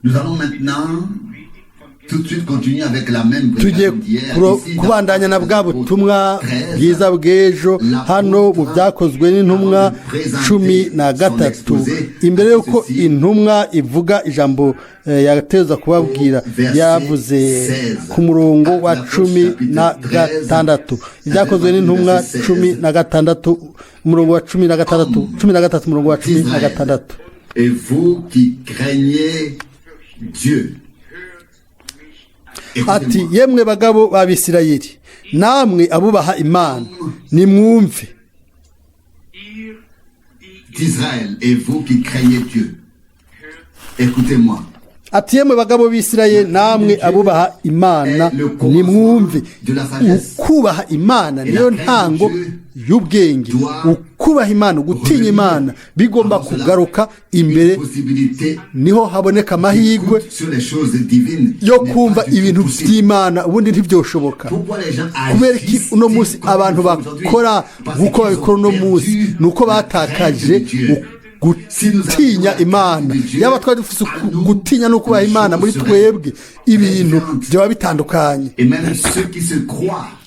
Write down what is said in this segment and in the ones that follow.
Nous allons maintenant tout de suite continuer avec la même tugiye kubandanya na bwa butumwa bwiza bw'ejo hano mu byakozwe n'intumwa 13. Imbere y'uko intumwa ivuga ijambo yateza kubabwira yavuze ku murongo wa 16. Ibyakozwe n'intumwa 16, umurongo wa 13 umurongo wa 16. Et vous qui craignez Dieu, ati yemwe bagabo b'Abisirayeli namwe abubaha Imana nimwumve. d'Israël, et vous qui craignez Dieu, écoutez-moi. ati yemwe bagabo b'Isirayeli namwe abubaha Imana nimwumve. Ukubaha Imana niyo ntango y'ubwenge. Ukubaha Imana, gutinya Imana bigomba kugaruka imbere, niho haboneka amahirwe yo kumva ibintu by'Imana, ubundi ntibyoshoboka. Kubera iki uno munsi abantu bakora nk'uko babikora uno munsi? Nuko batakaje gutinya Imana. Yaba twari dufite gutinya no kubaha Imana muri twebwe, ibintu byaba bitandukanye.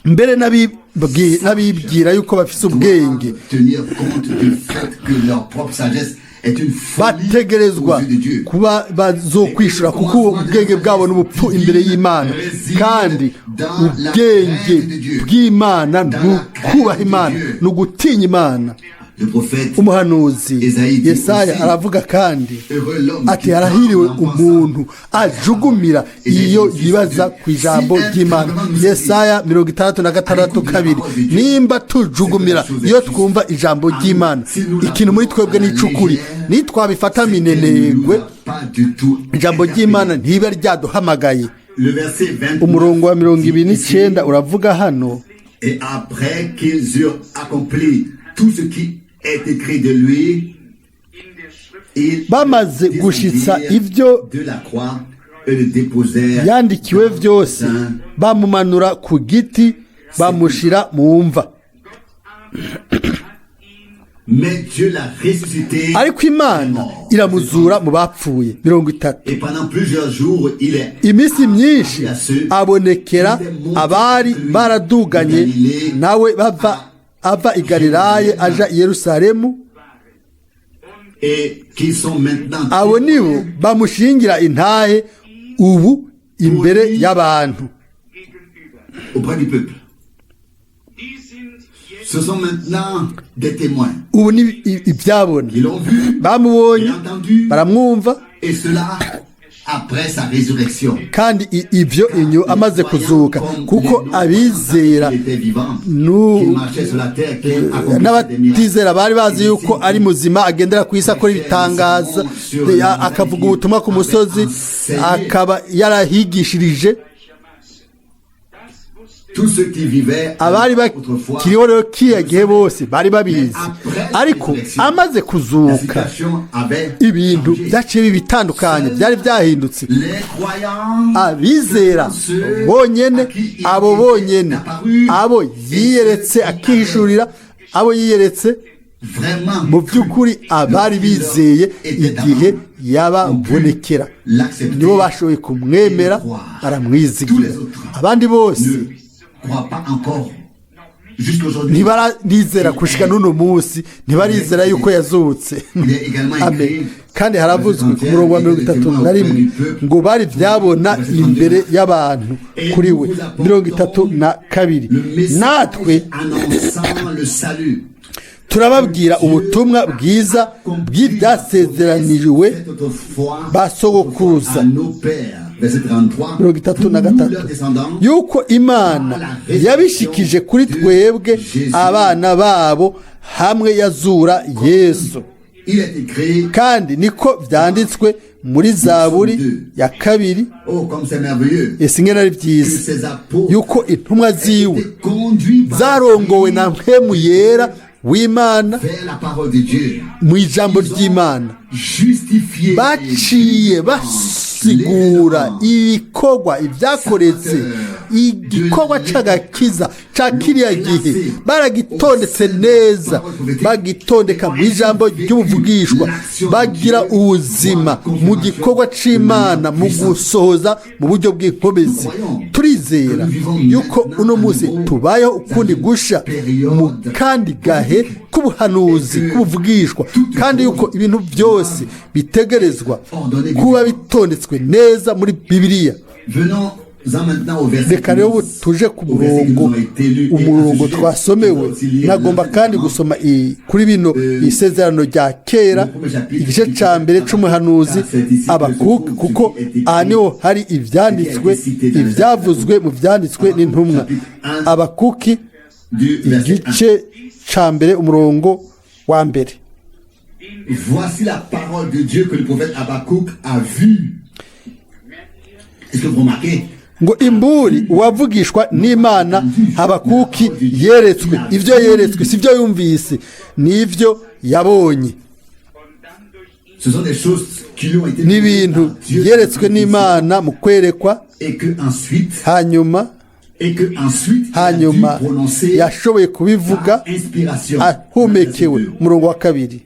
Mbere n'abibwira yuko bafite ubwenge bategerezwa kuba bazokwishura, kuko ubwenge bwabo n'ubupfu imbere y'Imana, kandi ubwenge bw'Imana n'ukubaha Imana n'ugutinya Imana. Umuhanuzi Yesaya aravuga kandi ati arahiriwe umuntu ajugumira iyo yibaza ku ijambo ry'Imana. Yesaya 66:2. Nimba tujugumira iyo twumva ijambo ry'Imana, ikintu muri twebwe n'icukuri, nitwabifata minenegwe, ijambo ry'Imana ntibe ryaduhamagaye. Umurongo wa 29 uravuga hano, et après qu'ils eurent accompli tout ce qui est écrit de lui, bamaze gushitsa ibyo yandikiwe byose, bamumanura ku giti bamushira mu mva. ariko Imana iramuzura mu bapfuye. 30. Iminsi myinshi abonekera abari baraduganye nawe ava i Galilaya aja i Yerusalemu, abo nibo bamushingira intahe ubu imbere y'abantu. Ce sont maintenant des témoins. Ubu ni ibyabona, bamubonye baramwumva, et cela après sa résurrection. Kandi ibyo inyo amaze kuzuka, kuko abizera n'abatizera bari bazi yuko ari muzima, agendera ku isi akora ibitangaza, akavuga ubutumwa ku musozi, akaba yarahigishirije abari bakiriho rero kiya gihe bose bari babizi. Ariko amaze kuzuka ibintu byaciye bitandukanye, byari byahindutse. Abizera bonyene, abo bonyene, abo yiyeretse akihishurira, abo yiyeretse mu by'ukuri abari bizeye igihe yababonekera, nibo bashoboye kumwemera, baramwizigira. Abandi bose ntibarizera kushika n'uno munsi, ntibarizera yuko yazutse. Amen. Kandi haravuzwe ku murongo wa 31 ngo bari byabona imbere y'abantu kuri we. 32. Natwe turababwira ubutumwa bwiza bw'ibyasezeranijwe basogokuruza. 33. Yuko Imana yabishikije kuri twebwe abana babo hamwe yazura Yesu. Kandi niko byanditswe muri Zaburi ya 2. Esingena ari byiza yuko intumwa ziwe zarongowe na mpemu yera w'Imana mu ijambo ry'Imana, baciye basigura ibikorwa ibyakoretse igikorwa c'agakiza ca kiriya gihe baragitondetse neza bagitondeka mu ijambo ry'ubuvugishwa bagira ubuzima mu gikorwa c'Imana mu gusohoza mu buryo bw'inkomezi turizera yuko uno munsi tubayeho ukundi gusha mu kandi gahe k'ubuhanuzi k'ubuvugishwa kandi yuko ibintu byose bitegerezwa kuba bitondetswe neza muri Bibiliya. Reka rero tuje ku umurongo twasomewe nagomba kandi gusoma kuri bino isezerano rya kera igice ca mbere c'umuhanuzi Abakuki kuko aha niho hari ivyanditswe ivyavuzwe mu vyanditswe n'intumwa. Abakuki igice ca mbere umurongo wa mbere. Voici la parole de Dieu que le prophète Habakkuk a vue. Est-ce que vous remarquez? Ngo imburi uwavugishwa n'Imana Habakuki yeretswe ivyo yeretswe sivyo yumvise nivyo yabonye. Ce sont des choses qui lui ont été n'ibintu yeretswe n'Imana mu kwerekwa hanyuma yashoboye kubivuga ahumekewe. Umurongo wa kabiri.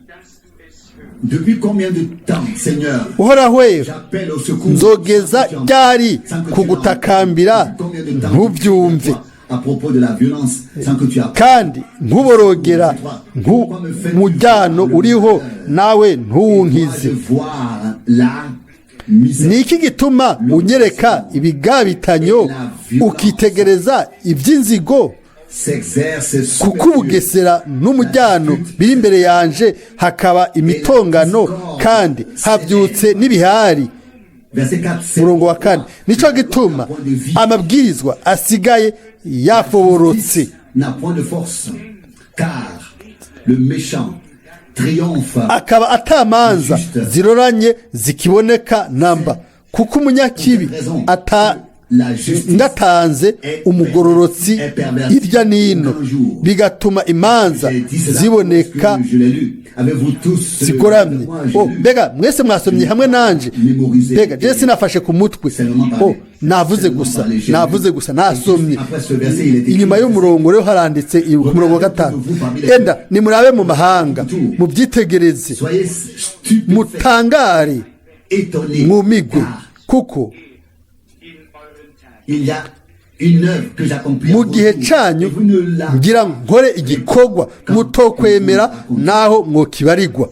Depuis combien de temps, Seigneur, uhoraho nzogeza ryari kugutakambira ntubyumve kandi ntuborogera nk'umujyano uriho nawe ntuwunkize? ni iki gituma unyereka ibigabitanyo ukitegereza iby'inzigo? kuko ubugesera n'umujyano biri imbere yanje hakaba imitongano kandi habyutse n'ibihari. Murongo wa kane. Nico gituma amabwirizwa asigaye yafoborotse akaba atamanza ziroranye zikiboneka namba kuko umunyakibi ngatanze umugororotsi hirya nino bigatuma imanza ziboneka zigoramye. Mbega mwese mwasomye hamwe nanje? Mbega je sinafashe ku mutwe. Navuze gusa nasomye. Inyuma y'umurongo rero haranditse ku murongo wa 5. Enda nimurabe mu mahanga mubyitegereze mutangare mwumigwe kuko mu gihe cyanyu ngira nkore igikorwa mutokwemera naho mwokibarirwa.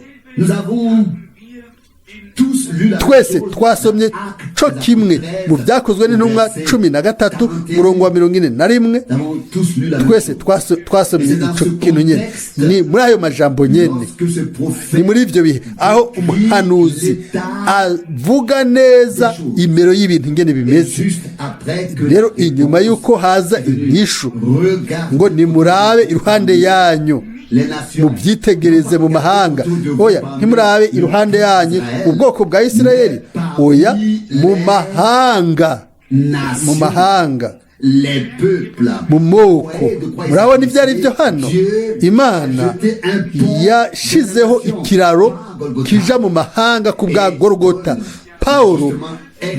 twese twasomye cyo kimwe mu byakozwe n'intumwa 13 murongo wa 41. twese twasomye icyo kintu nyene ni muri ayo majambo nyene ni muri ibyo bihe aho umuhanuzi avuga neza imero y'ibintu ingene bimeze. Rero inyuma yuko haza inyishu ngo nimurabe iruhande yanyu mubyitegereze mu mahanga. Oya ntimurabe iruhande yanyu ubwoko bwa Isirayeli. Oya mu mahanga mu moko. Murabona ibyo ari byo hano Imana yashizeho ikiraro kija mu mahanga ku bwa Golgota. Paulo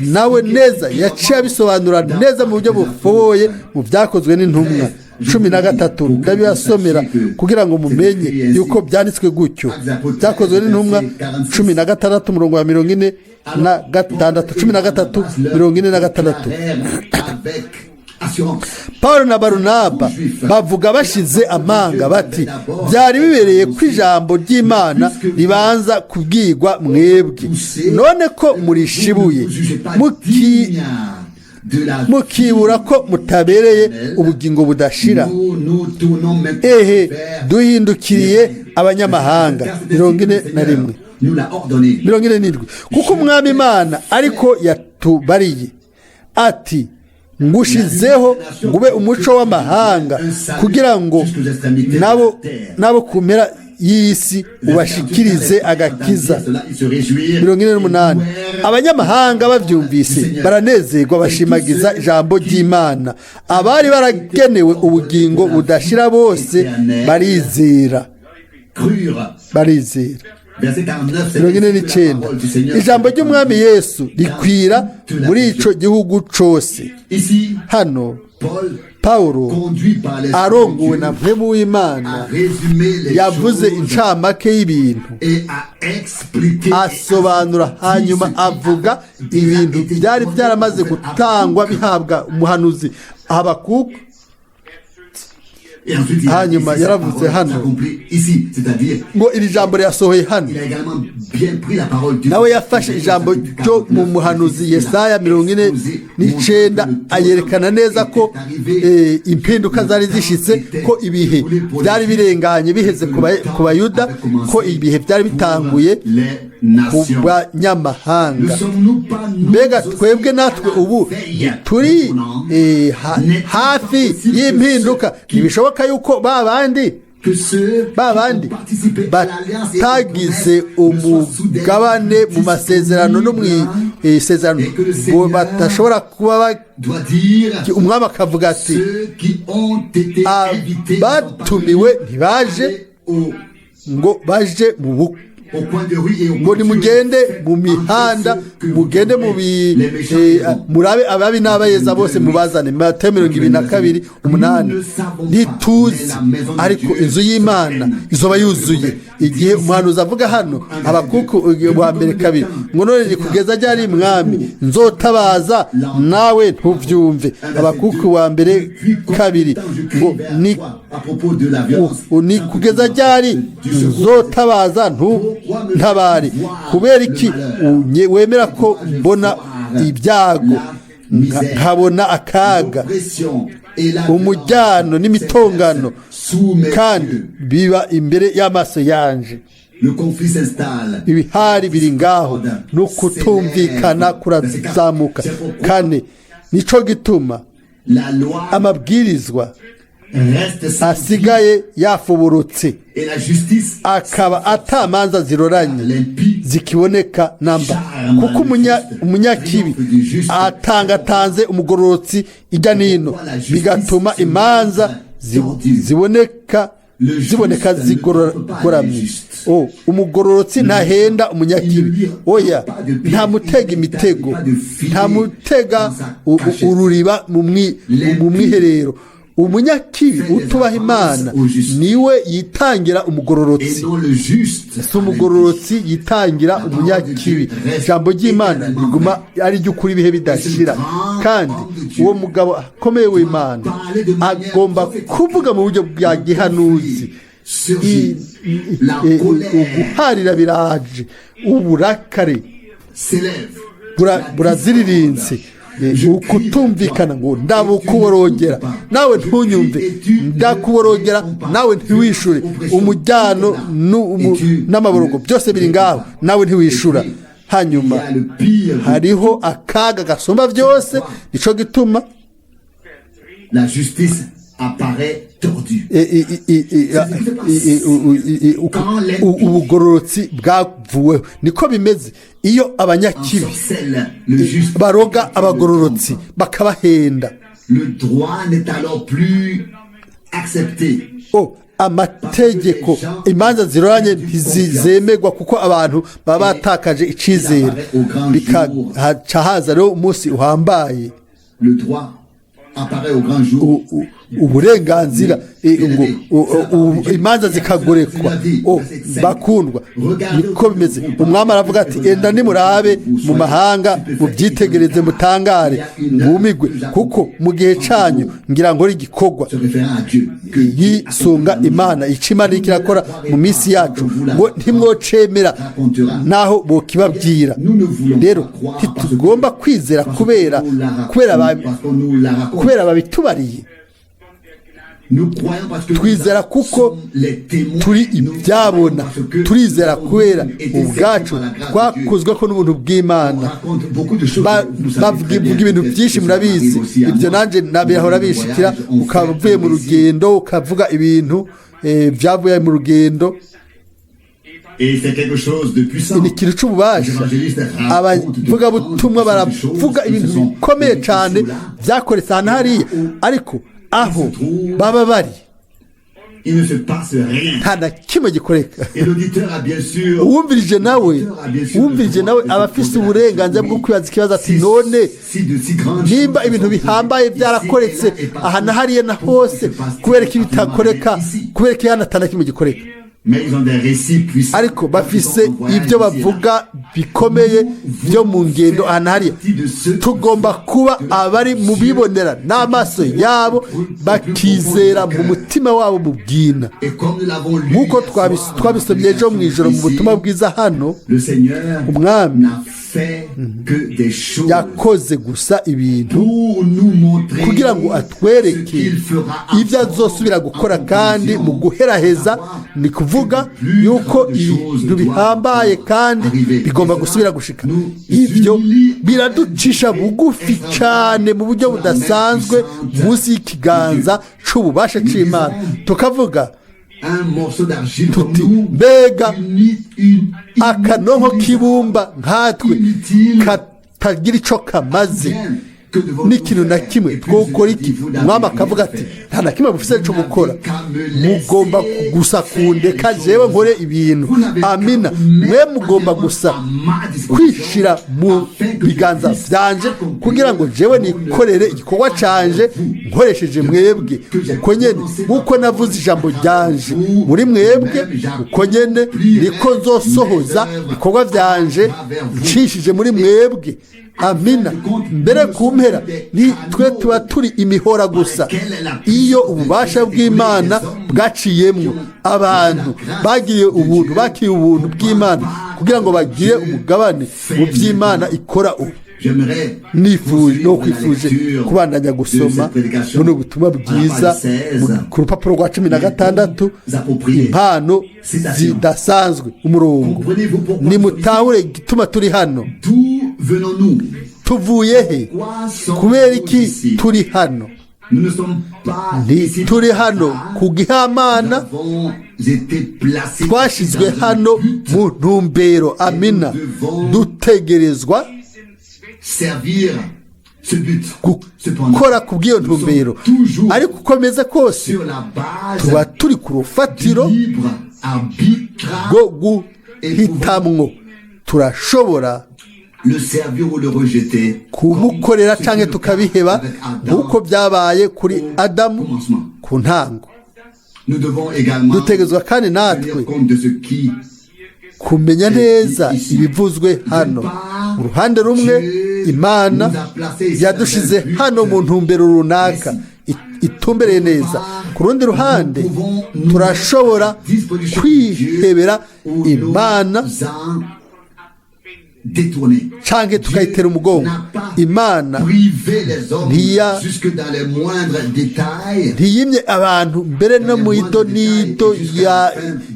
nawe neza yaciye abisobanura neza mu buryo bufoboye mu byakozwe n'intumwa 13. ndabibasomera kugira ngo mumenye yuko byanditswe gutyo. Byakozwe n'intumwa 16 murongo wa 46 13:46. Paulo na Barunaba bavuga bashize amanga bati byari bibereye ko ijambo ry'Imana ribanza kubwirwa mwebwe, none ko murishibuye mukibura ko mutabereye ubugingo budashira. Duhindukiriye abanyamahanga. 47. Kuko umwami Imana ariko yatubariye ati ngushizeho ngube umuco w'amahanga kugira ngo nabo kumera y'isi ubashikirize agakiza. 48. Abanyamahanga bavyumvise baranezerwa bashimagiza ijambo ry'Imana. Abari baragenewe ubugingo budashira bose barizera. Verset 49, c'est mirongo ine la n'icyenda parole du Seigneur. ijambo ry'umwami yesu rikwira muri ico gihugu cose. Ici, Hano Paul, pawulo conduit par l'Esprit arongowe de na Dieu, mpemu w'imana a résumé les yavuze choses incamake y'ibintu et a expliqué asobanura hanyuma avuga ibintu byari byaramaze gutangwa bihabwa umuhanuzi Habakuku. et ensuite il a dit, hanyuma si sa yaravuze parole hano s'accomplit ici, c'est-à-dire ngo iri jambo ryasohoye hano. il a également bien pris la parole de nawe yafashe ijambo ryo mu muhanuzi Yesaya 49 ayerekana neza ko impinduka zari zishitse, ko ibihe byari birenganye biheze ku bayuda, ko ibihe byari bitanguye ku banyamahanga. Mbega twebwe natwe ubu turi hafi y'impinduka. Ntibishoboka yuko babandi batagize umugabane mu masezerano no mu isezerano ngo badashobora kuba umwami akavuga ati abatumiwe ntibaje ngo baje mu bukwe, ngo nimugende mu mihanda, mugende murabe ababi n'abayeza bose mubazane. Matayo 22:8. Ntituzi, ariko inzu y'Imana izoba yuzuye igihe umuhanuzi avuga hano Habakuku wa mbere 2 ngo none ni kugeza ryari mwami nzotabaza nawe ntuvyumve. Habakuku wa mbere 2 ngo ni kugeza ryari nzotabaza ntabari. Kubera iki wemera ko mbona ibyago nkabona akaga, umujyano n'imitongano, kandi biba imbere y'amaso yanje? Ibihari biri ngaho, no kutumvikana kurazamuka. Kane, nico gituma amabwirizwa asigaye yafuburutse, akaba atamanza ziroranye zikiboneka namba, kuko umunyakibi atangatanze umugororotsi ijya nino, bigatuma imanza ziboneka zigoramye. Umugororotsi ntahenda umunyakibi, oya, ntamutega imitego, ntamutega ururiba mu mwiherero. Umunyakibi utubaha Imana niwe yitangira umugororotsi, si umugororotsi yitangira umunyakibi. Ijambo ry'Imana riguma ari ry'ukuri ibihe bidashira, kandi uwo mugabo akomeye w'Imana agomba kuvuga mu buryo bwa gihanuzi. Uguharira biraje, uburakare buraziririnze, ukutumvikana ngo ndabukuborogera nawe ntunyumve, ndakuborogera nawe ntiwishure, umujyano n'amaborogo byose biri ngaho nawe ntiwishura. Hanyuma hariho akaga gasumba byose, nico gituma la justice apparaît tordue. Ubugororotsi bwavuweho. Niko bimeze iyo abanyakibi baroga abagororotsi bakabahenda. Le droit n'est alors plus accepté. Amategeko, imanza ziroranye ntizizemegwa kuko abantu baba batakaje icizere, bikaca haza rero umunsi uhambaye. Le droit apparaît au grand jour. Uburenganzira imanza zikagorekwa. Bakundwa, niko bimeze. Umwami aravuga ati enda nimurabe mu mahanga, mubyitegereze, mutangare, mwumigwe, kuko mu gihe canyu ngira ngo rigikogwa. Yisunga Imana, ico Imana ikirakora mu minsi yacu ngo ntimwocemera naho bokibabwira. Rero ntitugomba kwizera kubera babitubariye. Twizera kuko turi ibyabona, turizera kubera ubwacu twakozwe ko n'ubuntu bw'Imana. Bavuga ibintu byinshi murabizi, ibyo nanjye nabihora bishikira. Ukaba uvuye mu rugendo ukavuga ibintu byavuye mu rugendo, ni ikintu cy'ububasha. Abavugabutumwa baravuga ibintu bikomeye cyane byakoretse ahantu hariya, ariko aho baba bari il ne se passe rien. nta na kimwe gikoreka. Et l'auditeur a bien sûr uwumvirije nawe aba afise uburenganzira bwo kwibaza ikibazo ati none nimba ibintu bihambaye byarakoretse aha na hariya na hose kubera ko bitakoreka, kubera ko hano atana kimwe gikoreka. ariko bafise ibyo bavuga bikomeye byo mu ngendo aha na hariya. tugomba kuba abari mu bibonera n'amaso yabo, bakizera mu mutima wabo mu bwina, nk'uko twabisomye ejo mu ijoro mu butumwa bwiza hano. umwami yakoze gusa ibintu kugira ngo atwereke ibyo azosubira gukora, kandi mu guheraheza ni kuvuga yuko ibintu bihambaye kandi bigomba gusubira gushika. ibyo biraducisha bugufi cyane mu buryo budasanzwe munsi y'ikiganza c'ububasha c'Imana, tukavuga tuti mbega akanonko k'ibumba nkatwe katagira ico kamaze n'ikintu na kimwe twokora iki? umwami akavuga ati nta na kimwe mufise cyo gukora, mugomba gusa kundeka jewe nkore ibintu. amina. mwe mugomba gusa kwishira mu biganza vyanje kugira ngo jewe nikorere igikorwa canje nkoresheje mwebwe. uko nyene nk'uko navuze ijambo ryanje muri mwebwe, uko nyene niko nzosohoza ibikorwa vyanje ncishije muri mwebwe. amina. mbere ku mpera ni twe tuba turi imihora gusa. iyo ububasha bw'Imana bwaciyemwo, abantu bagiye ubuntu, bakiye ubuntu bw'Imana kugira ngo bagire umugabane mu by'Imana ikora ubu. kwifuje kubandanya gusoma buno butumwa bwiza ku rupapuro rwa 16, impano zidasanzwe. umurongo ni mutahure gituma turi hano. tuvuye he? kubera iki turi hano? turi hano ku gihamana, twashizwe hano mu ntumbero. amina. dutegerezwa gukora ku bw'iyo ntumbero, ariko ukomeze kose tuba turi ku rufatiro rwo guhitamwo. turashobora kumukorera cyangwa tukabiheba nk'uko byabaye kuri Adamu ku ntango. dutegerezwa kandi natwe kumenya neza ibivuzwe hano. uruhande rumwe, Imana yadushize hano mu ntumbero runaka itumbereye neza. ku rundi ruhande turashobora kwihebera Imana canke tukayitera umugongo. Imana ntiyimye abantu mbere no mu ido n'ido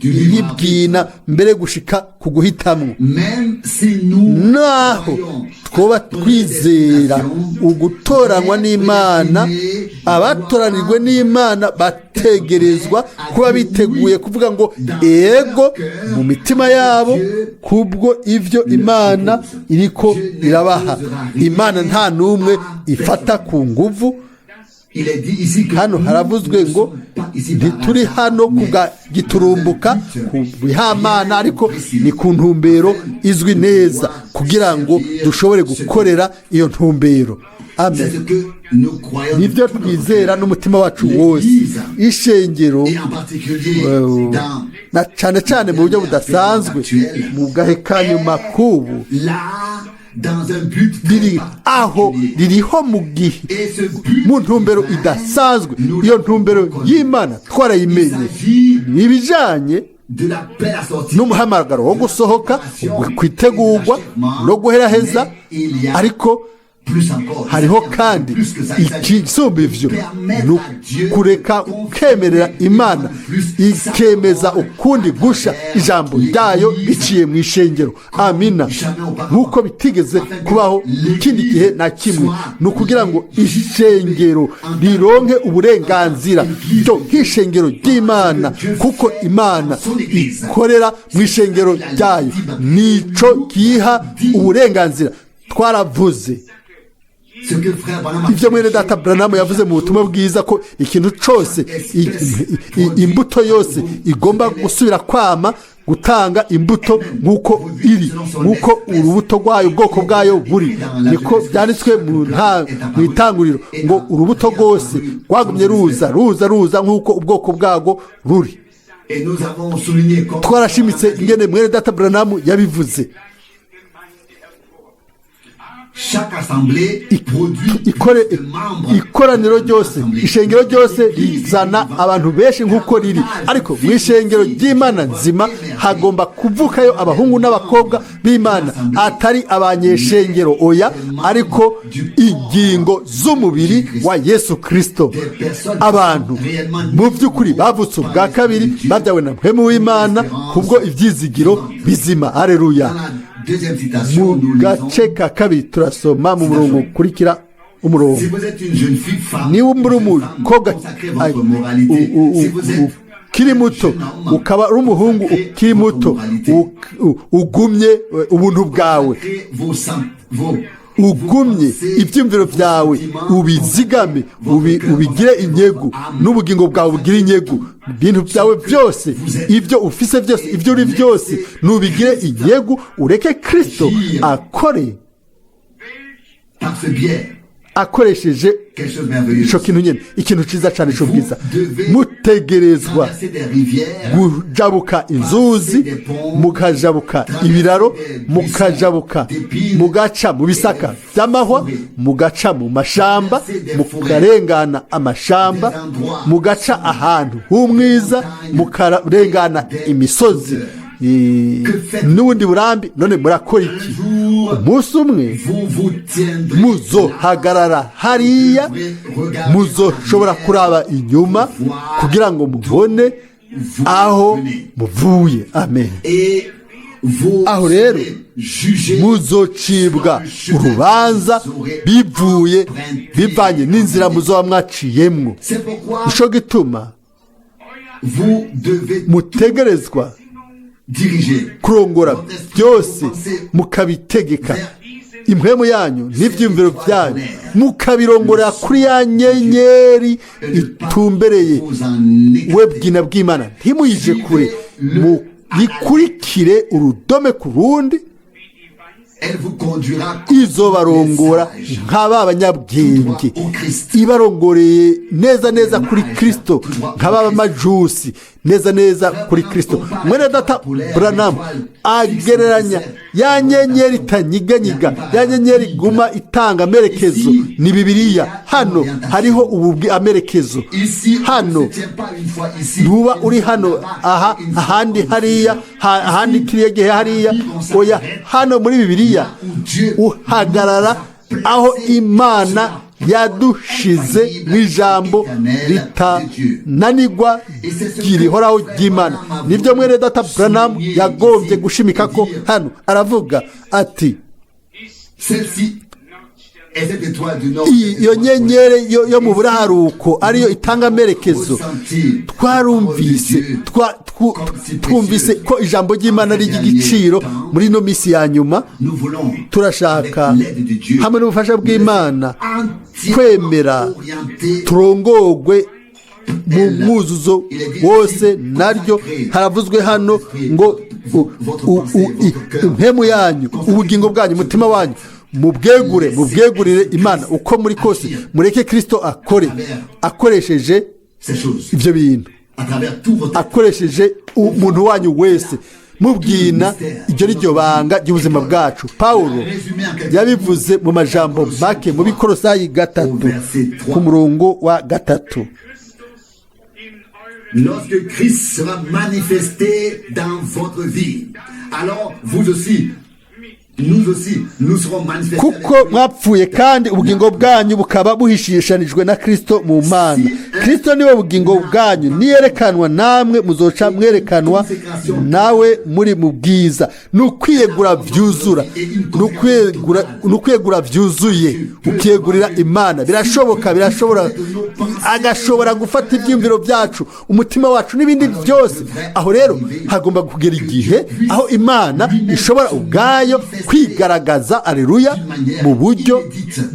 y'ibwina mbere gushika ku guhitamwo. naho twoba twizera ugutoranywa n'Imana, abatoranirwe n'Imana bategerezwa kuba biteguye kuvuga ngo ego mu mitima yabo kubwo ivyo Imana iriko irabaha. Imana nta n'umwe ifata ku nguvu. hano haravuzwe ngo ntituri hano kugagiturumbuka ku bihamana, ariko ni ku ntumbero izwi neza kugira ngo dushobore gukorera iyo ntumbero. amen. nibyo twizera n'umutima wacu wose. ishengero na cyane cyane mu buryo budasanzwe mu gahekanyo makubu ririho mu gihe mu ntumbero idasanzwe. iyo ntumbero y'Imana twarayimenye, ibijanye n'umuhamagaro wo gusohoka, kwitegurwa no guheraheza, ariko hariho kandi ikisumba ivyo ni kureka ukemerera Imana ikemeza ukundi gusha ijambo ryayo biciye mu ishengero. amina. nk'uko bitigeze kubaho ikindi gihe na kimwe, ni ukugira ngo ishengero rironke uburenganzira byo nk'ishengero ry'Imana, kuko Imana ikorera mu ishengero ryayo, nico kiha uburenganzira. twaravuze ce que frère Branham a ibyo mwene data Branham yavuze mu butumwa bwiza ko ikintu cyose imbuto yose igomba gusubira kwama gutanga imbuto nk'uko iri, nk'uko urubuto rwayo ubwoko bwayo buri, niko byanditswe mu itanguriro ngo urubuto rwose rwagumye ruza nk'uko ubwoko bwago ruri. Twarashimitse ingene mwene data Branham yabivuze. Ikoraniro ryose, ishengero ryose rizana abantu benshi nk'uko riri, ariko mu ishengero ry'Imana nzima hagomba kuvukayo abahungu n'abakobwa b'Imana, atari abanyeshengero oya, ariko ingingo z'umubiri wa Yesu Kristo. Abantu mu by'ukuri bavutse ubwa kabiri, babyawe na mpwemu w'Imana kubwo ibyizigiro bizima. Haleluya. Mu gace ka kabiri turasoma mu murongo ukurikira umurongo. Niba uri umukobwa ukiri muto, ukaba uri umuhungu ukiri muto, ugumye ubuntu bwawe, ugumye ibyumviro byawe, ubizigame, ubigire inyegu, n'ubugingo bwawe bugire inyegu, ibintu byawe byose, ibyo ufise byose, ibyo uri byose, nubigire inyegu, ureke Kristo akore akoresheje ico kintu nyene, ikintu ciza cane c'ubwiza. Mutegerezwa kujabuka inzuzi, mukajabuka ibiraro, mukajabuka, mugaca mu bisaka vy'amahwa, mugaca mu mashamba, mukarengana amashamba, mugaca ahantu h'umwiza, mukarengana imisozi n'ubundi burambi. None murakora iki? Umunsi umwe muzohagarara hariya, muzoshobora kuraba inyuma kugira ngo mubone aho muvuye. Amen. Aho rero muzocibwa urubanza bivanye n'inzira muzoba mwaciyemwo. Nico gituma mutegerezwa kurongora byose, mukabitegeka impwemu yanyu n'ibyumviro byanyu, mukabirongorera kuri ya nyenyeri itumbereye we bwina bw'Imana. Ntimuyije kure, muyikurikire urudome ku rundi, izobarongora nk'aba banyabwenge, ibarongoreye neza kuri Kristo, nk'aba majusi neza kuri Kristo. Mwene data Branham agereranya ya nyenyeri itanyiganyiga, ya nyenyeri iguma itanga amerekezo, ni Bibiliya. Hano hariho ubu amerekezo, hano ntuba uri hano aha ahandi hariya, ahandi kiriya gihe hariya, oya, hano muri Bibiliya uhagarara aho Imana yadushize mu ijambo ritananirwa ryirihoraho ry'Imana. Nibyo mwene data Branham yagombye gushimika ko hano aravuga ati iyo nyenyeri yo mu buraharuko ariyo itanga amerekezo. Twumvise ko ijambo ry'Imana ari ry'igiciro muri ino minsi ya nyuma. Turashaka hamwe n'ubufasha bw'Imana kwemera turongogwe mu mwuzuzo wose. Naryo haravuzwe hano ngo impemu yanyu, ubugingo bwanyu, umutima wanyu mubwegurire Imana uko muri kose. Mureke Kristo akore akoresheje ibyo bintu, akoresheje umuntu wanyu wese, mubwina iryo ryo banga ry'ubuzima bwacu. Paulo yabivuze mu majambo make mu Bikolosayi 3 ku murongo wa 3. Lorsque Christ sera manifesté dans votre vie, alors vous aussi, nous serons manifestés. Kuko mwapfuye kandi ubugingo bwanyu bukaba buhishishanijwe na Kristo mu Mana. Kristo niwe bugingo bwanyu, niyerekanwa namwe muzoca mwerekanwa nawe muri mu bwiza. Nukwiyegura vyuzura, nukwiyegura vyuzuye, ukiyegurira Imana. Birashobora agashobora gufata ibyumviro byacu, umutima wacu n'ibindi byose. Aho rero hagomba kugera igihe aho Imana ishobora ubwayo kwigaragaza aleluya mu buryo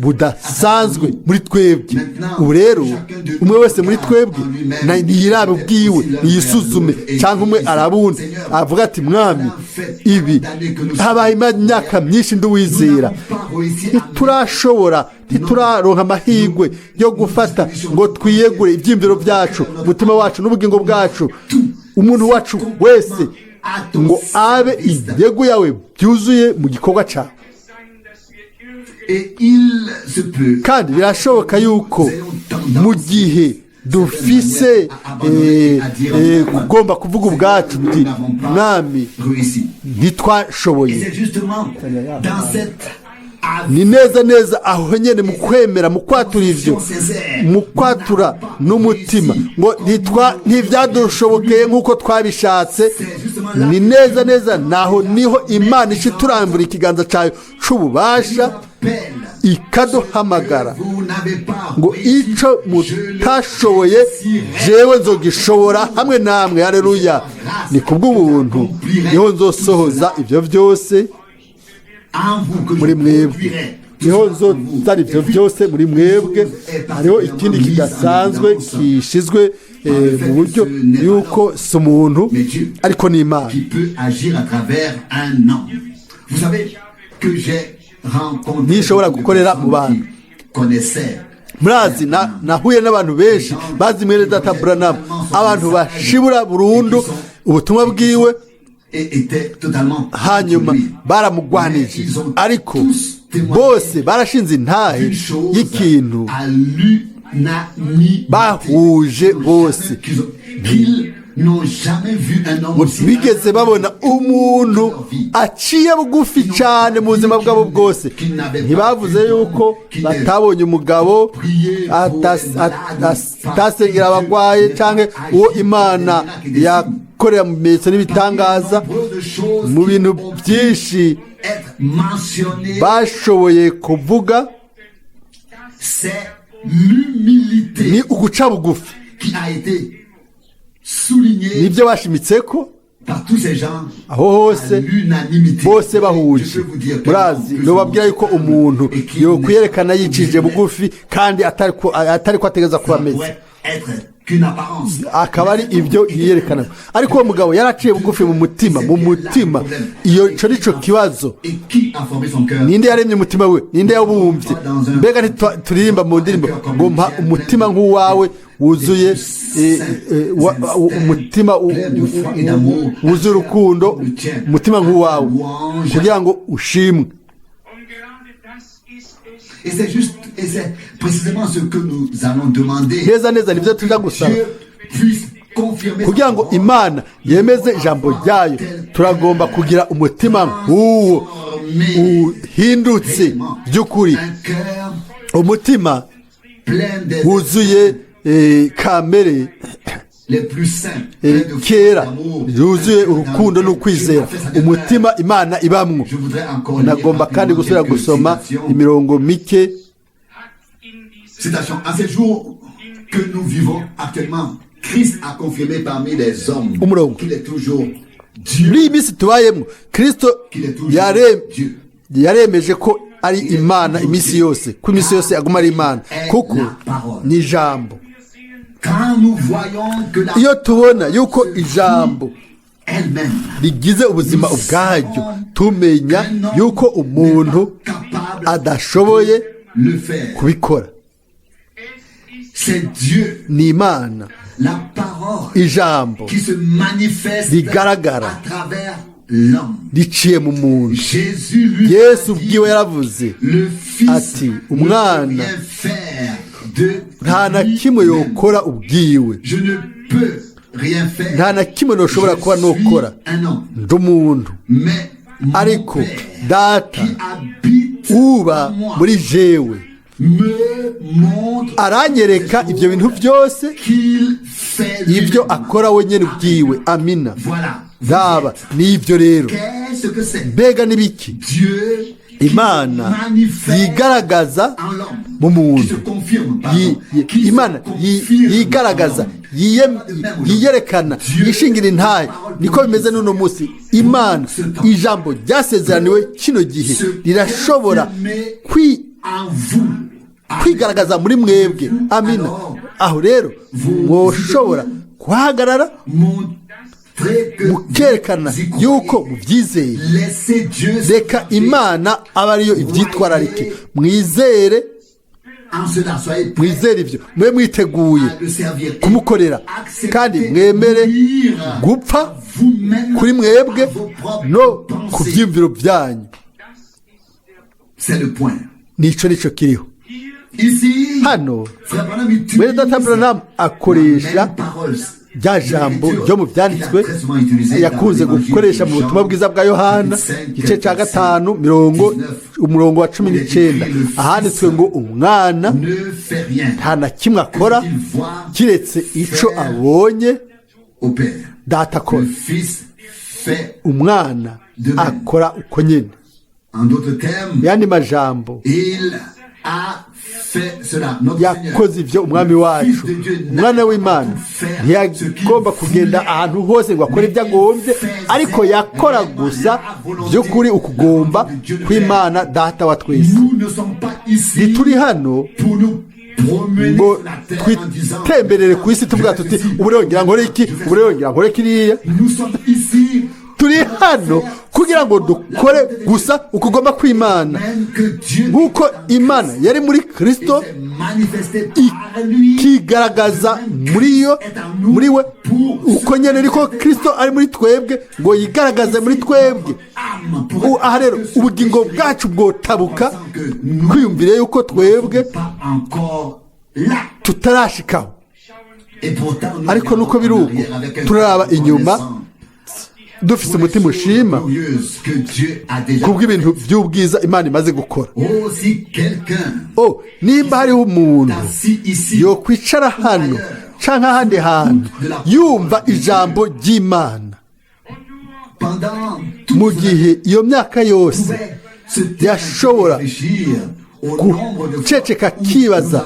budasanzwe muri twebwe. ubu rero umwe wese muri twebwe ntiyirabe ubwiwe ntiyisuzume, cyangwa umwe arabundi avuga ati mwami ibi habaye imyaka myinshi nduwizera ntiturashobora ntituraronka amahirwe yo gufata ngo twiyegure ibyiyumviro byacu, umutima wacu n'ubugingo bwacu, umuntu wacu wese ngo abe intego yawe byuzuye mu gikorwa cyawe. kandi birashoboka yuko mu gihe dufise kugomba kuvuga ubwacu tuti mwami ntitwashoboye, ni neza neza aho nyene mu kwemera, mu kwatura ivyo, mu kwatura n'umutima ngo ntivyadushobokeye nk'uko twabishatse, ni neza neza naho niho Imana ica iturambura ikiganza cayo c'ububasha ikaduhamagara ngo ico mutashoboye jewe nzogishobora hamwe namwe. haleluya! ni kubw'ubuntu niho nzosohoza ivyo vyose muri mwebwe, niho nzozana ivyo byose muri mwebwe. hariho ikindi kidasanzwe kishizwe mu buryo yuko si umuntu ariko ni Imana. ntishobora gukorera mu bantu. murazi nahuye n'abantu benshi bazi mwene data Branham, abantu bashibura burundu ubutumwa bwiwe, hanyuma baramugwanije, ariko bose barashinze intahe y'ikintu bahuje bose. bigeze babona umuntu aciye bugufi cyane mu buzima bwabo bwose. ntibavuze yuko batabonye umugabo atasengera abagwaye cyangwa uwo Imana yakorera mu bimenyetso n'ibitangaza. mu bintu byinshi bashoboye kuvuga ni uguca bugufi, nibyo bashimitse ko aho hose bose bahuje. murazi nobabwira yuko umuntu yokwiyerekana yicishije bugufi kandi atari ko ategeza kuba ameze, akaba ari ibyo yiyerekana. ariko uwo mugabo yaraciye bugufi mu mutima. iyo cyo nico kibazo. ninde yaremye umutima we? ninde yawumvye? mbega ntituririmba mu ndirimbo ngo mpa umutima nk'uwawe wuzuye umutima wuzuye urukundo, umutima nk'uwawe, kugira ngo ushimwe. Et c'est précisément ce que nous allons demander. neza nibyo tuja gusaba kugira ngo Imana yemeze ijambo ryayo. turagomba kugira umutima nk'uwo uhindutse by'ukuri, umutima wuzuye kamere kera, yuzuye urukundo n'ukwizera, umutima Imana ibamwo. nagomba kandi gusubira gusoma imirongo mike. Citation. À ces jours que nous vivons actuellement, Christ a confirmé parmi les hommes qu'il est toujours Dieu. muri iyi minsi tubayemo, Kristo yaremeje ko ari Imana iminsi yose, ko iminsi yose aguma ari Imana, kuko ni ijambo. iyo tubona yuko ijambo rigize ubuzima ubwaryo, tumenya yuko umuntu adashoboye kubikora. ni Imana, ijambo rigaragara riciye mu muntu. Yesu ubwiwe yaravuze ati umwana nta na kimwe yokora ubwiwe, nta na kimwe noshobora kuba nokora ndi umuntu, ariko data uba muri jewe aranyereka ibyo bintu byose ibyo akora wenyine ubwiwe. amina. daba nibyo rero. mbega nibiki? Imana yigaragaza mu muntu. Imana yigaragaza yiyerekana yishingira intahe niko bimeze n'uno munsi. Imana ijambo ryasezeraniwe kino gihe rirashobora kwigaragaza muri mwebwe. Amina. Aho rero mwoshobora kuhagarara mukerekana yuko mubyizeye. Reka Imana aba ariyo ibyitwararike. Mwizere ibyo, mwe mwiteguye kumukorera kandi mwemere gupfa kuri mwebwe no ku byiyumviro byanyu. Nicyo kiriho hano. Mwene Data Branham akoresha rya jambo ryo mu byanditswe yakunze gukoresha mu butumwa bwiza bwa Yohana igice cya 5 umurongo wa 19, ahanditswe ngo umwana nta na kimwe akora kiretse icyo abonye data akora. Umwana akora uko nyine. Yandi majambo yakoze ibyo umwami wacu. Umwana w'Imana ntiyagomba kugenda ahantu hose ngo akore ibyo agombye, ariko yakora gusa by'ukuri ukugomba kw'Imana data wa twese. Ntituri hano ngo twitemberere ku isi tuvuga tuti ubu rero ngira nkore iki, ubu rero ngira nkore kiriya. Turi hano kugira ngo dukore gusa ukugomba kw'Imana, nk'uko Imana yari muri Kristo ikigaragaza muri we, uko nyene ariko Kristo ari muri twebwe ngo yigaragaze muri twebwe. Aha rero ubugingo bwacu bwotabuka kwiyumvire yuko twebwe tutarashikaho, ariko nuko biri uko turaraba inyuma dufise umutima ushima kubw'ibintu by'ubwiza Imana imaze gukora. Nimba hariho umuntu yokwicara hano canke ahandi hantu yumva ijambo ry'Imana mu gihe iyo myaka yose, yashobora guceceka kibaza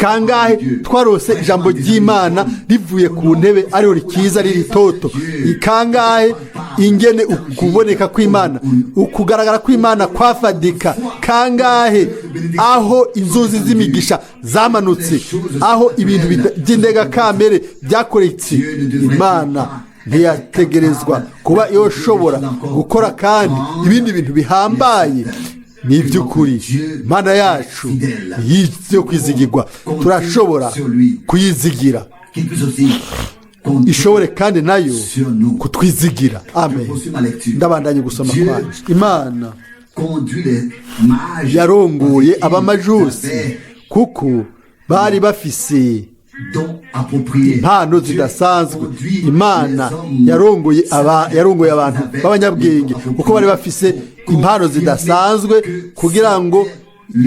kangahe twarose ijambo ry'Imana rivuye ku ntebe ariho rikiza riri toto, ikangahe ingene ukuboneka kw'Imana, ukugaragara kw'Imana kwafadika, kangahe aho inzuzi z'imigisha zamanutse, aho ibintu by'indega kamere byakoretse. Imana ntiyategerezwa kuba yoshobora gukora kandi ibindi bintu bihambaye. Ni iby'ukuri Imana yacu yo kwizigirwa, turashobora kuyizigira, ishobore kandi nayo kutwizigira. Amen. Ndabandanye gusoma kwacu. Imana yarongoye abamajusi kuko bari bafise impano zidasanzwe. Imana yarongoye abantu b'abanyabwenge kuko bari bafise impano zidasanzwe kugira ngo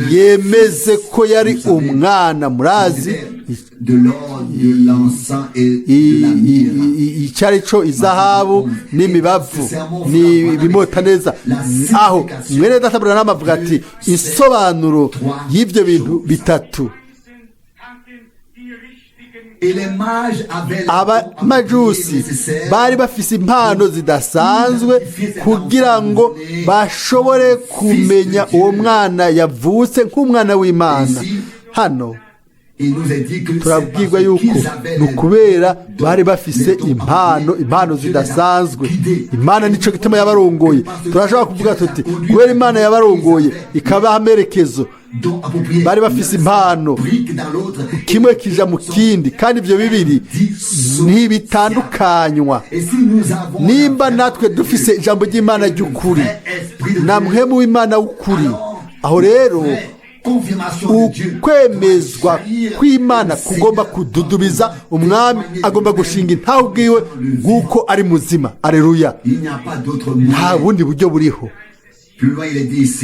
yemeze ko yari umwana. Murazi icyari cyo izahabu n'imibavu n'ibimota neza. Aho mwene Data Branham avuga ati isobanuro y'ibyo bintu bitatu. Abamajusi bari bafise impano zidasanzwe kugira ngo bashobore kumenya uwo mwana yavutse nk'umwana w'Imana. Hano turabwirwa yuko ni ukubera bari bafise impano zidasanzwe. Imana nicyo gituma yabarongoye. Turashobora kuvuga tuti kubera Imana yabarongoye ikabaha amerekezo, bari bafise impano, kimwe kija mu kindi, kandi ibyo bibiri ntibitandukanywa. Nimba natwe dufise ijambo ry'Imana ry'ukuri na muhemu w'Imana w'ukuri, aho rero ukwemezwa kw'Imana kugomba kududubiza umwami, agomba gushinga intahe ubwiwe nk'uko ari muzima. Aleluya. Nta bundi buryo buriho.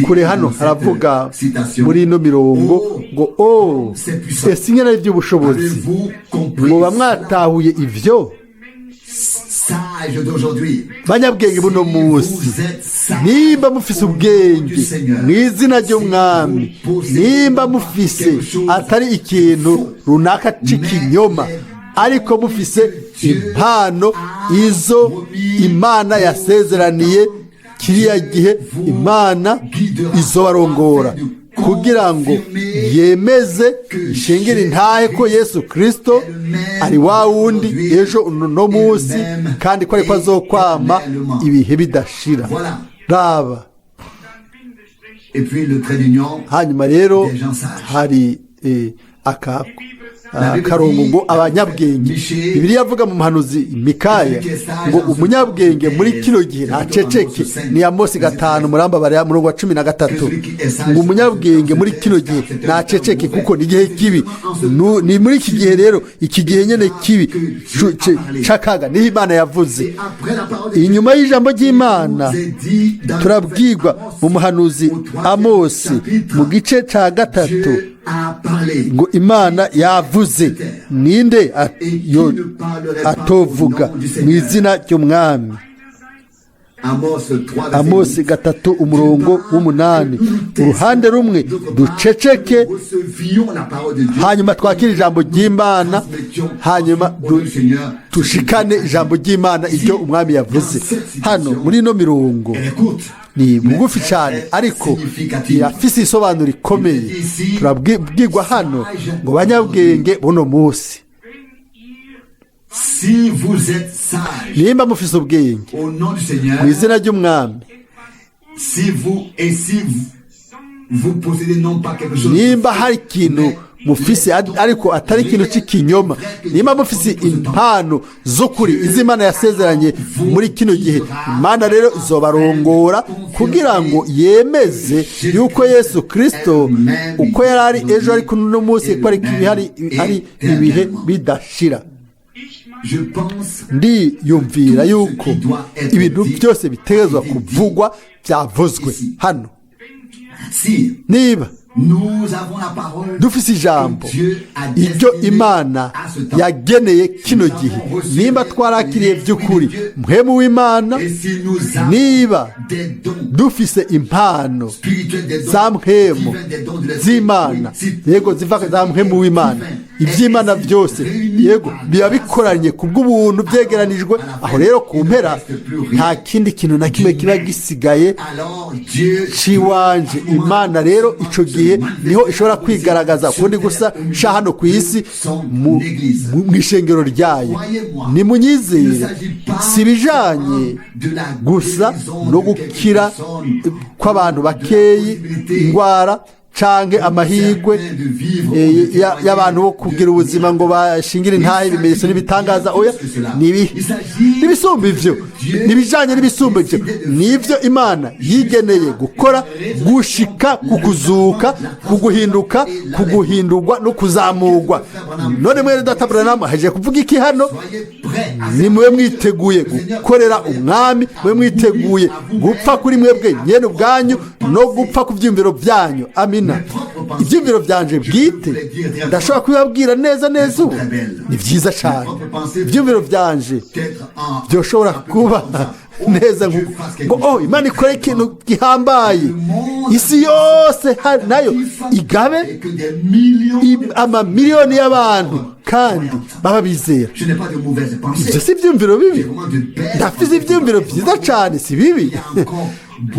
Kure hano haravuga muri ino mirongo ngo ese ingene ari iby'ubushobozi muba mwatahuye ivyo banyabwenge buno munsi. Nimba mufise ubwenge mu izina ry'umwami, nimba mufise atari ikintu runaka c'ikinyoma, ariko mufise impano izo Imana yasezeraniye kiriya gihe Imana izobarongora kugira ngo yemeze ishingire intahe ko Yesu Kristo ari wa wundi ejo no munsi kandi ko ariko azokwama ibihe bidashira. Raba hanyuma rero hari akarongo ngo abanyabwenge. Bibiliya avuga mu muhanuzi Mikaya ngo umunyabwenge muri kino gihe ntaceceke. Ni Amosi 5 murambabarira murongo wa 13 ngo umunyabwenge muri kino gihe ntaceceke kuko ni igihe kibi. Ni muri iki gihe rero, iki gihe nyene kibi cakaga niho Imana yavuze. Inyuma y'ijambo ry'Imana turabwirwa mu muhanuzi Amosi mu gice ca 3 ngo Imana yavuze. Ninde atovuga mu izina ry'umwami? Amosi 3 umurongo w'8. Uruhande rumwe duceceke, hanyuma twakira ijambo ry'Imana, hanyuma tushikane ijambo ry'Imana iryo umwami yavuze. Hano muri ino mirongo ni bugufi cyane ariko irafise isobanuro ikomeye. Turabwirwa hano ngo banyabwenge buno munsi, nimba mufise ubwenge mu izina ry'umwami, nimba hari ikintu mufise ariko atari ikintu cy'ikinyoma, nimba mufise impano z'ukuri iz'Imana yasezeranye muri kino gihe, Imana rero izobarongora kugira ngo yemeze yuko Yesu Kristo uko yari ari ejo ariko no munsi ko ari ibihe bidashira. Ndiyumvira yuko ibintu byose bitegerezwa kuvugwa byavuzwe hano. Niba dufise ijambo iryo Imana yageneye kino gihe, nimba twarakiriye by'ukuri mpwemu w'Imana, niba dufise impano za mpwemu z'Imana, yego ziva za mpwemu w'Imana, iby'Imana byose yego biba bikoranye kubw'ubuntu byegeranijwe. Aho rero ku mpera nta kindi kintu na kimwe kiba gisigaye ciwanje. Imana rero ico gihe niho ishobora kwigaragaza kundi gusa sha hano ku isi mu ishengero ryayo. Nimunyizere, si bijanye gusa no gukira kw'abantu bakeyi indwara canke amahirwe y'abantu bo kugira ubuzima ngo bashingire intahe ibimenyetso n'ibitangaza. Oya, n'ibisumba ivyo, nibijanye n'ibisumba ivyo, nivyo Imana yigeneye gukora gushika kukuzuka, kuguhinduka, kuguhindurwa no kuzamurwa. None mwere databura namwe haje kuvuga iki hano? Ni mwe mwiteguye gukorera umwami, mwe mwiteguye gupfa kuri mwebwe nyene ubwanyu no gupfa ku vyumviro byanyu. Amin. Ibyumviro byanje bwite ndashobora kubabwira neza ubu ni byiza cyane. Ibyumviro byanje byoshobora kuba neza ngo Imana ikora ikintu gihambaye, isi yose nayo igabe amamiliyoni y'abantu kandi baba bizera. Ibyo si ibyumviro bibi, ndafise ibyumviro byiza cyane, si bibi.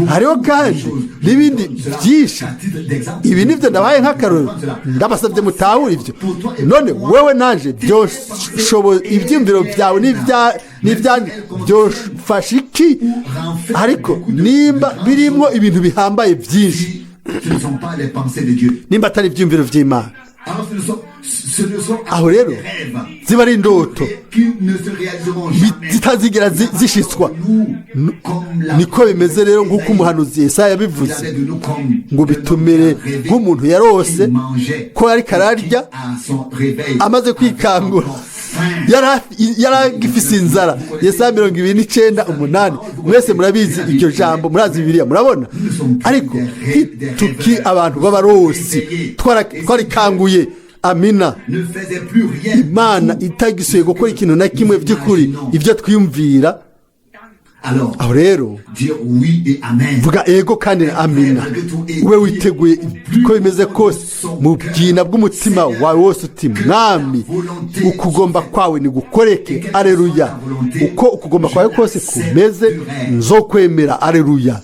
Hariho kandi n'ibindi byinshi. Ibi nibyo ndabaye nk'akarorero, ndabasabye mutahure ibyo. None wewe nanje byoshoboye ibyumviro byawe n'ibyanyu byofasha iki? Ariko nimba birimo ibintu bihambaye byinshi, nimba atari ibyumviro by'Imana, aho rero ziba ari indoto zitazigera zishitswa. Niko bimeze rero nk'uko umuhanuzi Yesaya yabivuze ngo bitumere nk'umuntu yarose ko yari kararya amaze kwikangura yaragifise inzara. Yesaya 29:8. Mwese murabizi iryo jambo, murazi Bibiliya, murabona. Ariko tuki abantu b'abarosi twarikanguye. Amina. Imana itagisuye gukora ikintu na kimwe by'ukuri ibyo twiyumvira. Alors, aho rero dire oui et amen. vuga ego kandi amina ube witeguye uko bimeze kose mu bwina bw'umutima wawe wose uti mwami ukugomba kwawe nigukoreke aleluya uko ukugomba kwawe kose kumeze nzokwemera aleluya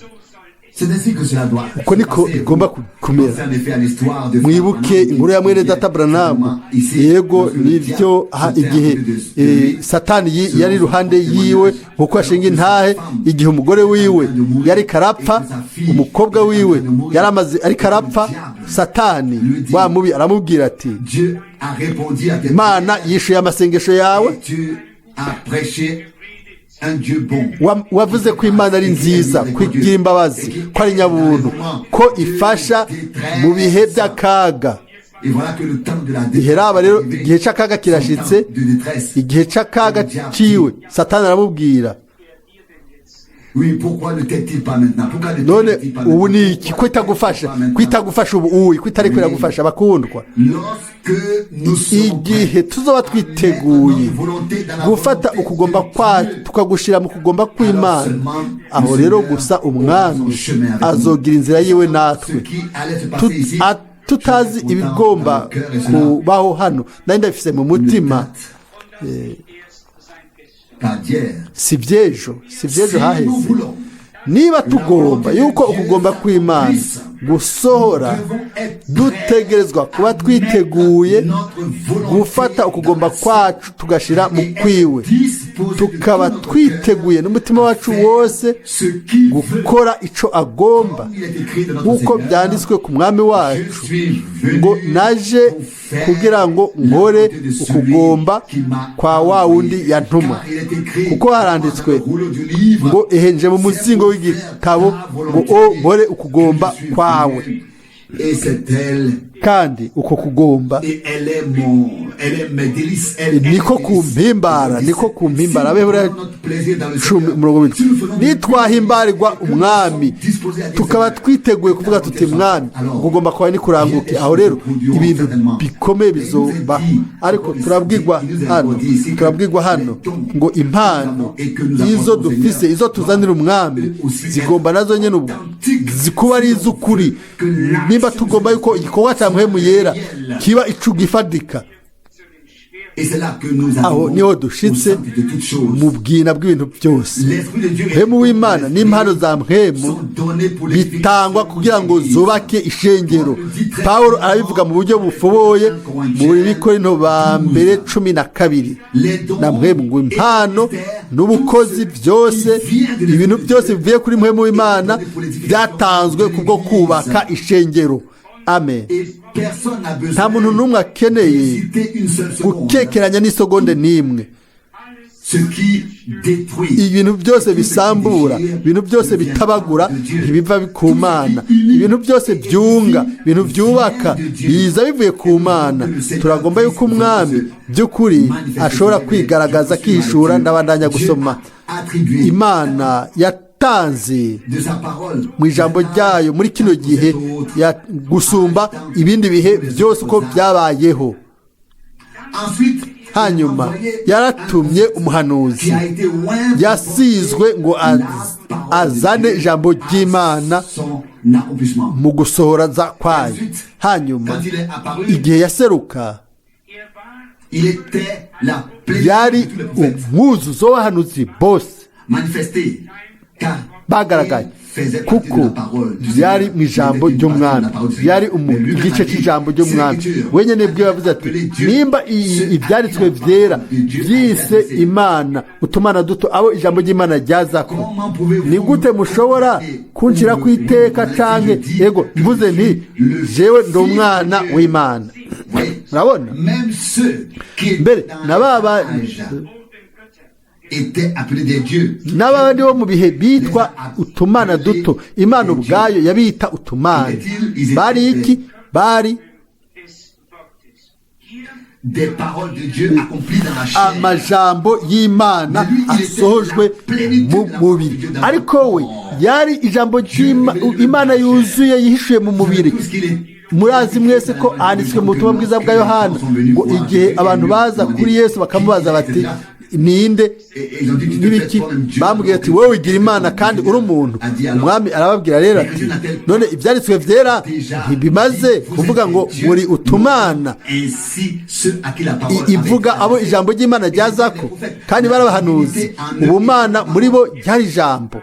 uko niko bigomba kumera. Mwibuke inkuru ya mwene data Branamu, yego nivyo igihe satani yari iruhande yiwe nkuko yashinga intahe, igihe umugore wiwe yari karapfa, umukobwa wiwe yari amaze ari karapfa, satani wa mubi aramubwira ati Imana yishuye amasengesho yawe, wavuze ko Imana ari nziza, ko igira imbabazi, ko ari nyabuntu, ko ifasha mu bihe by'akaga. Iheraba rero igihe cy'akaga kirashitse, igihe cy'akaga ciwe satani aramubwira none ubu ni iki ko itagufasha ubu ko itari kwiragufasha bakundwa. Igihe tuzoba twiteguye gufata ukugomba kwacu tukagushira mu kugomba kw'Imana, aho rero gusa umwami azogira inzira yiwe natwe tutazi ibigomba kubaho hano. Nari ndabifise mu mutima si byejo haheze. Niba tugomba yuko ukugomba kw'Imana gusohora, dutegerezwa kuba twiteguye gufata ukugomba kwacu tugashira mu kwiwe, tukaba twiteguye n'umutima wacu wose gukora ico agomba, nk'uko byanditswe ku mwami wacu ngo naje kugira ngo nkore ukugomba kwa wa wundi yantuma, kuko haranditswe ngo ehenje mu muzingo w'igitabo ngo nkore ukugomba kwawe. Kandi uko kugomba niko kumpimbara nitwahimbarirwa umwami tukaba twiteguye kuvuga tuti mwami ukugomba kwawe nikuranguke, aho rero ibintu bikomeye bizoba. Ariko turabwirwa hano ngo impano izo dufise, izo tuzanira umwami zigomba nazo nyene ubwo zikuba ari iz'ukuri. Nimba tugomba yuko igikorwa cya mpwemu yera kiba icugifadika, aho niho dushitse mu bwina bw'ibintu byose. Mpwemu w'Imana n'impano za mpwemu bitangwa kugira ngo zubake ishengero. Pawulo arabivuga mu buryo bufoboye mu Bikorinto ba mbere 12, na mpwemu ngo impano n'ubukozi byose, ibintu byose bivuye kuri mpwemu w'Imana byatanzwe kubwo kubaka ishengero. Amen. Nta muntu n'umwe akeneye gukekeranya n'isegonde n'imwe. Ibintu byose bisambura, ibintu byose bitabagura ntibiva ku Mana. Ibintu byose byunga, ibintu byubaka biza bivuye ku Mana. Turagomba yuko umwami by'ukuri ashobora kwigaragaza, akihishura. Ndabandanya gusoma Imana yatanze mu ijambo ryayo muri kino gihe gusumba ibindi bihe byose uko byabayeho. Hanyuma yaratumye umuhanuzi yasizwe ngo azane ijambo ry'Imana mu gusohoraza kwayo. Hanyuma igihe yaseruka yari umwuzuzo w'abahanuzi bose bagaragaye, kuko yari mu ijambo ry'umwami, yari igice cy'ijambo ry'umwami. Wenyine bwe yavuze ati nimba ibyanditswe byera byise Imana utumana duto abo ijambo ry'Imana ryazako, ni gute mushobora kunshira ku iteka canke ego mvuze nti jewe ndi umwana w'Imana? Urabona, mbere nababa n'abandi bo mu bihe bitwa utumana duto, Imana ubwayo yabita utumana. Bari iki? Bari amajambo y'Imana asohojwe mu mubiri, ariko we yari ijambo ry'Imana yuzuye yihishuye mu mubiri. Murazi mwese ko handitswe mu butumwa bwiza bwa Yohana ngo igihe abantu baza kuri Yesu bakamubaza bati ninde Et ils ont dit que tu te n'ibiki fais toi-même Dieu. bambwiye ati wowe wigira imana kandi uri umuntu umwami arababwira rero ati none ibyanditswe byera ntibimaze kuvuga ngo muri utumana Ainsi, ceux à qui la parole avait ivuga été abo adressée. ijambo ry'imana ryazako kandi barabahanuzi ubumana muri bo ryari ijambo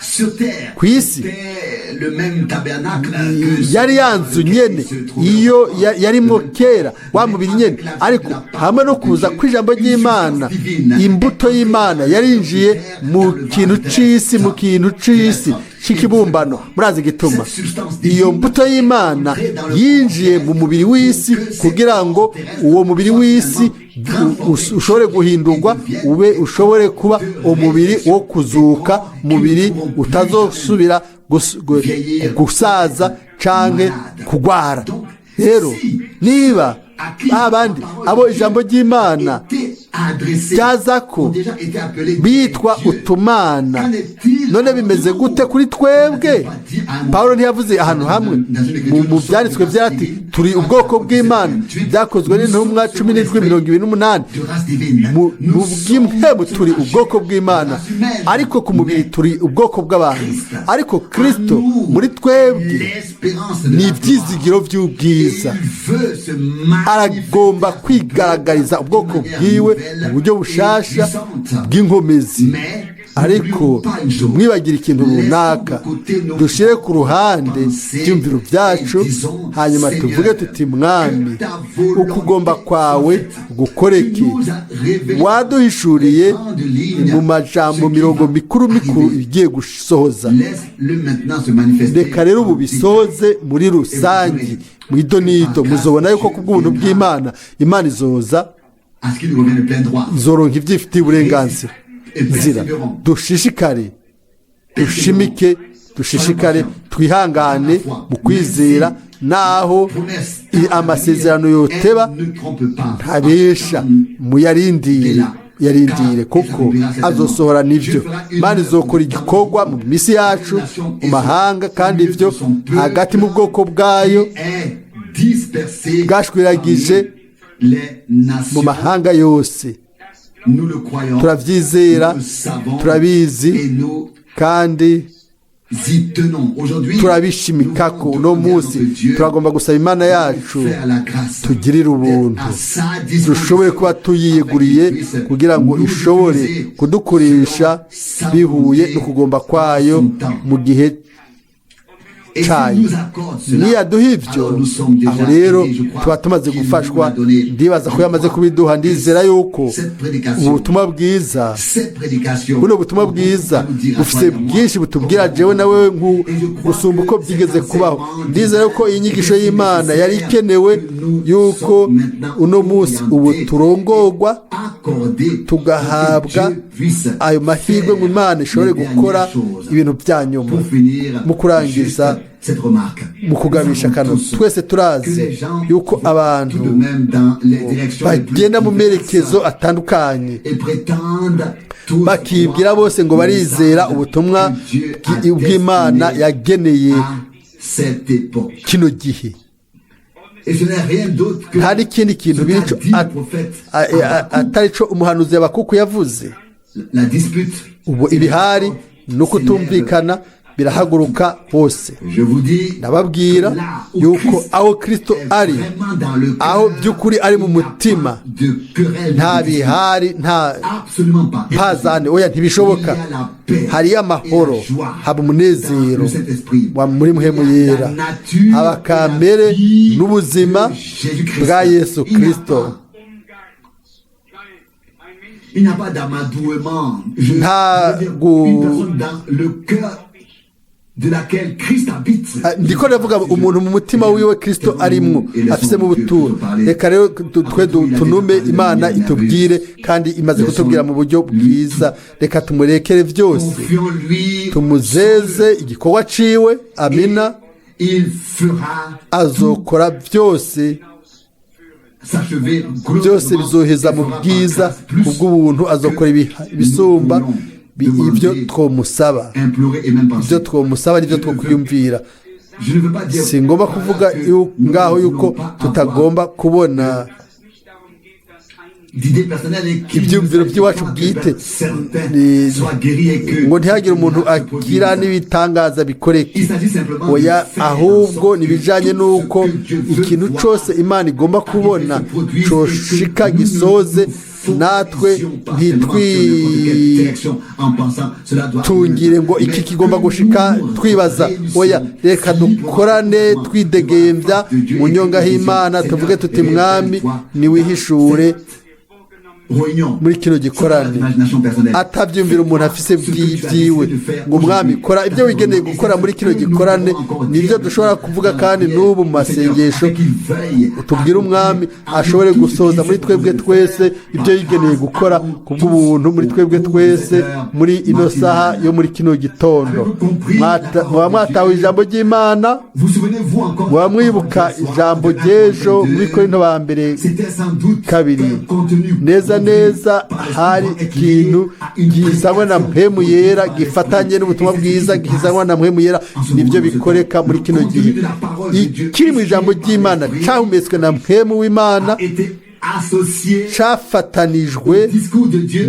Sur terre, ku isi c'était le même tabernacle que yari yanzu nyene iyo yarimo kera wa mubiri nyene ariko hamwe no kuza kw'ijambo ry'imana imbuto y'imana yarinjiye mu kintu c'isi c'ikibumbano murazi gituma iyo mbuto y'imana yinjiye mu mubiri w'isi kugira ngo uwo mubiri w'isi ushobore guhindurwa ube ushobore kuba umubiri wo kuzuka umubiri utazosubira gusaza canke kugwara rero niba abandi abo ijambo ry'imana ryazako bitwa utumana none bimeze gute kuri twebwe Pawulo ntiyavuze ahantu hamwe mu byanditswe byati turi ubwoko bw'imana byakozwe n'intumwa 17:28 mu bw'imhemu turi ubwoko bw'imana ariko ku mubiri turi ubwoko bw'abantu ariko Kristo muri twebwe ni ibyizigiro by'ubwiza aragomba kwigaragariza ubwoko bwiwe mu buryo bushasha bw'inkomezi ariko mwibagire ikintu runaka dushire ku ruhande ibyumviro byacu hanyuma tuvuge tuti mwami ukugomba kwawe gukoreke waduhishuriye mu majambo mirongo mikuru igiye gusohoza reka rero ubu bisoze muri rusange mu idonido muzobona yuko ku bw'ubuntu bw'imana imana izoza izoronka ibyifitiye uburenganzira nzira dushishikare twihangane mu kwizera naho amasezerano yoteba ntabesha yarindire kuko azosohora nivyo Imana izokora igikorwa mu misi yacu mu mahanga kandi ivyo hagati mu bwoko bwayo bwashwiragije mu mahanga yose turabyizera turabizi kandi turabishimikako uno munsi turagomba gusaba imana yacu tugirire ubuntu dushobore kuba tuyiyeguriye kugira ngo ishobore kudukoresha bihuye no kugomba kwayo mu gihe cayo niyaduha ivyo aho rero tuba tumaze gufashwa ndibaza ko yamaze kubiduha ndizera yuko ubutumwa bwiza buno butumwa bwiza bufise bwinshi butubwira jewe nawe gusumba uko byigeze kubaho ndizera yuko iyi nyigisho y'imana yari ikenewe yuko uno munsi ubu turongorwa tugahabwa ayo mahirwe ngo imana ishobore gukora ibintu bya nyuma mu kurangiza mu kugabisha akantu twese turazi yuko abantu bagenda mu merekezo atandukanye bakibwira bose ngo barizera ubutumwa bw'imana yageneye kino gihe hari ikindi kintu birico atari co umuhanuzi Habakuku yavuze ubu ibihari no kutumvikana birahaguruka hose ndababwira yuko aho Kristo ari aho by'ukuri ari mu mutima nta bihari nta pazane oya ntibishoboka hari amahoro haba umunezero muri muhemu yera haba kamere n'ubuzima bwa Yesu Kristo il n'y a pas d'amadouement de laquelle Christ habite. ndiko ndavuga umuntu mu mutima wiwe Kristo arimwo afise mu buturo reka rero twe tunume imana itubwire kandi imaze kutubwira mu buryo bwiza reka tumurekere byose tumuzeze igikorwa ciwe amina azokora byose byose bizoheza mu bwiza kubw'ubuntu azokora ibisumba ibyo twomusaba n'ibyo twokwiyumvira singomba kuvuga ngaho yuko tutagomba kubona d'idées personnelles et qu'il ibyumviro by'iwacu bwite ngo ntihagire umuntu agira n'ibitangaza bikoreke oya ahubwo nibijanye n'uko ikintu cyose imana igomba kubona coshika gisoze natwe ntitwitungire ngo iki kigomba gushika twibaza oya reka dukorane twidegembya mu nyonga h'imana tuvuge tuti mwami niwihishure muri kino gikorane atabyumvira umuntu afise byiwe ngo umwami kora ibyo wigeneye gukora muri kino gikorane nibyo dushobora kuvuga kandi n'ubu mu masengesho tubwire umwami ashobore gusoza muri twebwe twese ibyo yigeneye gukora kubw'ubuntu muri twebwe twese muri ino saha yo muri kino gitondo muba mwatawe ijambo ry'imana muba mwibuka ijambo ry'ejo muri Korinto ba mbere 2 neza hari ikintu gizanwa na mpemu yera gifatanye n'ubutumwa bwiza gizanwa na mpemu yera nibyo bikoreka muri kino gihe ikiri mu ijambo ry'imana cyahumetswe na mpemu w'imana cyafatanijwe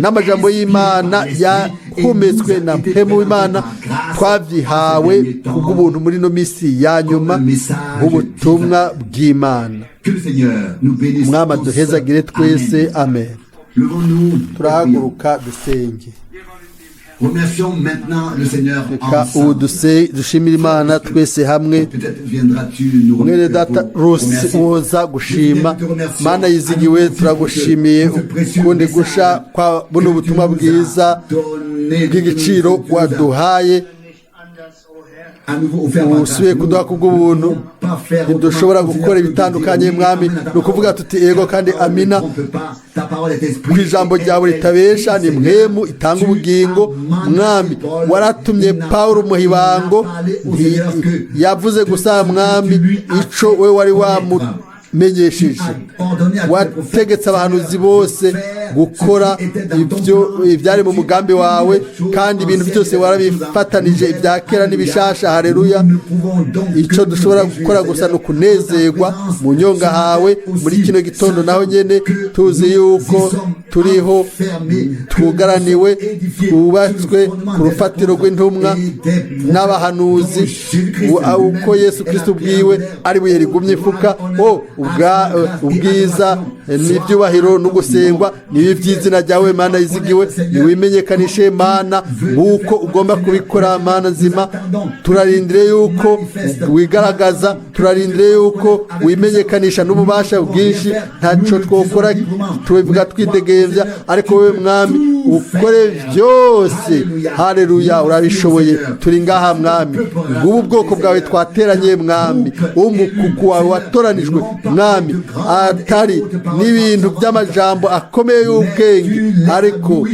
n'amajambo y'imana yahumetswe na mpemu w'imana twabyihawe kubw'ubuntu muri ino minsi ya nyuma nk'ubutumwa bw'imana umwami aduhezagire twese amen turahaguruka dusenge reka ubu dushimire imana twese hamwe mwene data rose woza gushima mana yizigiwe turagushimiye ukundi gusha kwa buno butumwa bwiza bw'igiciro waduhaye usubiye kuduha kubw'ubuntu ntidushobora gukora ibitandukanye mwami ni ukuvuga tuti ego kandi amina ku ijambo ryawe ritabesha ni mpemu itanga ubugingo mwami waratumye Pawulo muhibango yavuze gusa mwami ico we wari wamumenyesheje wategetse abahanuzi bose gukora ibyari mu mugambi wawe kandi ibintu byose warabifatanije ibya kera n'ibishasha haleluya icyo dushobora gukora gusa no kunezerwa mu nyonga hawe muri kino gitondo naho nyene tuzi yuko turiho tugaraniwe twubatswe ku rufatiro rw'intumwa n'abahanuzi uko Yesu Kristo bwiwe ari buye rigumye ifuka ubwiza n'ibyubahiro no gusengwa nibi by'izina ryawe mana yizigiwe niwimenyekanishe mana nk'uko ugomba kubikora mana nzima turarindire yuko wigaragaza turarindire yuko wimenyekanisha n'ububasha bwinshi ntacyo twokora tubivuga twidegembya ariko wowe mwami ukore byose haleluya urabishoboye turi ngaha mwami ngubu bwoko bwawe twateranye mwami umukuku wawe watoranijwe mwami atari n'ibintu by'amajambo akomeye y'ubwenge ariko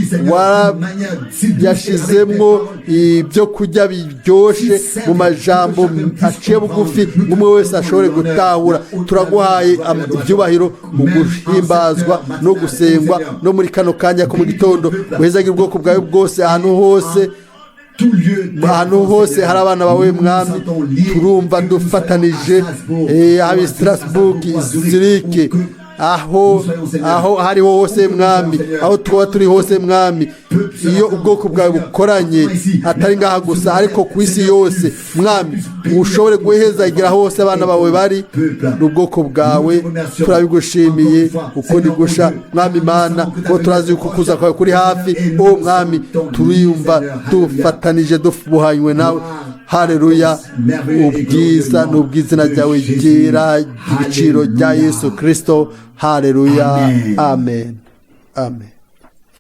yashizemo ibyo kurya biryoshe mu majambo aciye bugufi umwe wese ashobore gutahura turaguhaye ibyubahiro uguhimbazwa no gusengwa no muri kano kanya ko mu gitondo uhezagira ubwoko bwawe bwose ahantu hose hari abana bawe mwami turumva dufatanije abi Strasbourg Zurich aho hariho hose mwami aho twaba turi hose mwami iyo ubwoko bwawe bukoranye atari ngaha gusa ariko ku isi yose mwami ushobore guhezagira hose abana bawe bari n'ubwoko bwawe turabigushimiye uko ndigusha mwami mana ko turazi yuko kuza kwawe kuri hafi mwami turiyumva dufatanije dubuhanywe nawe haleluya ubwiza n'ubwizina ryawe ryera igiciro rya Yesu Kristo haleluya amen amen